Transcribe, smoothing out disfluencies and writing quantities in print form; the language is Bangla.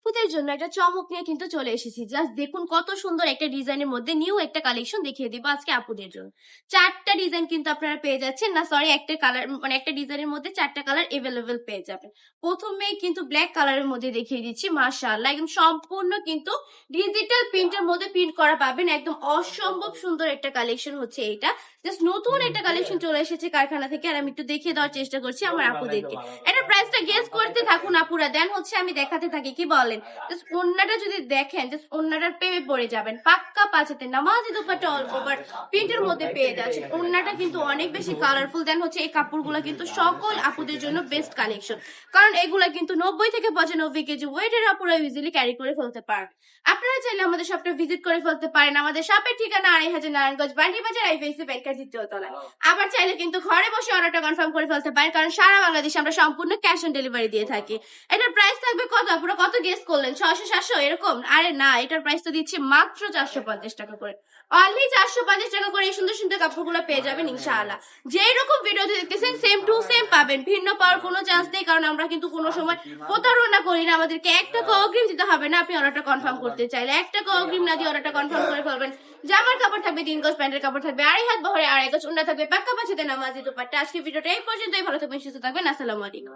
আপুদের জন্য একটা চমক নিয়ে কিন্তু চলে এসেছি। জাস্ট দেখুন কত সুন্দর একটা ডিজাইনের মধ্যে নিউ একটা কালেকশন দেখিয়ে দিব আজকে আপুদের জন্য। চারটা ডিজাইন কিন্তু আপনারা পেয়ে যাচ্ছেন, না সরি, একটা কালার মানে একটা ডিজাইনের মধ্যে চারটা কালার এভেলেবেল পেয়ে যাবেন। প্রথমে কিন্তু ব্ল্যাক কালারের মধ্যে দেখিয়ে দিচ্ছি, মাশাআল্লাহ একদম সম্পূর্ণ কিন্তু ডিজিটাল প্রিন্টের মধ্যে প্রিন্ট করা পাবেন। একদম অসম্ভব সুন্দর একটা কালেকশন হচ্ছে এইটা। জাস্ট নতুন একটা কালেকশন চলে এসেছে কারখানা থেকে, আর আমি একটু দেখিয়ে দেওয়ার চেষ্টা করছি আমার আপুদেরকে। এটা প্রাইসটা গেস করতে থাকুন আপুরা, দেন হচ্ছে আমি দেখাতে থাকি, কি বলেন? জাস্ট ওন্নাটা যদি দেখেন, জাস্ট ওন্নাটার প্রেমে পড়ে যাবেন। পাক্কা পাঁচেতে নামাজি দুপাট্টা অল ওভার প্রিন্টের মধ্যে পেয়ে যাচ্ছেন। ওন্নাটা কিন্তু অনেক বেশি কালারফুল। দেন হচ্ছে এই কাপড়গুলো কিন্তু সকল আপুদের জন্য বেস্ট কালেকশন, কারণ এগুলা কিন্তু 90 থেকে 95 কেজি ওয়েটের আপুরা ইজিলি ক্যারি করে ফেলতে পারেন। আপনারা চাইলে আমাদের শপটা ভিজিট করে ফেলতে পারেন। আমাদের শপের ঠিকানা 2500 নারায়ণগঞ্জ বান্ডি বাজার আইফেসি ব্যাংকের দ্বিতীয় তলায়। আবার চাইলে কিন্তু ঘরে বসে অর্ডারটা কনফার্ম করে ফেলতে পারেন, কারণ সারা বাংলাদেশে আমরা সম্পূর্ণ ক্যাশ অন ডেলিভারি দিয়ে থাকি। এটার প্রাইস থাকবে কত? আপনারা কত গেস করলেন? 600 700 এরকম? আরে না, এটার প্রাইস তো দিচ্ছি মাত্র 450 টাকা করে। অনলি 450 টাকা করে এই সুন্দর সুন্দর কাপড়গুলো পেয়ে যাবেন ইনশাআল্লাহ। যেই রকম ভিডিও দেখতেছেন সেম টু সেম পাবেন, ভিন্ন পাওয়ার কোনো চান্স নেই, কারণ আমরা কিন্তু কোনো সময় প্রতারণা করি না। আমাদেরকে 1 টাকা অগ্রিম দিতে হবে না আপনি অর্ডারটা কনফার্ম করতে চাইলে। 1 টাকা অগ্রিম না দিয়ে অর্ডারটা কনফার্ম করে ফেলবেন। জামার কাপড় থাকবে 3 গজ, প্যান্টের কাপড় থাকবে 2.5 হাত বহরে 2.5 গজ, ওন্না থাকবে পাক্কা পাঁচেতে নামাজি দুপাট্টা। আজকে ভিডিওটা এই পর্যন্তই। ভালো থাকবেন, সুস্থ থাকবেন, আসসালামু আলাইকুম।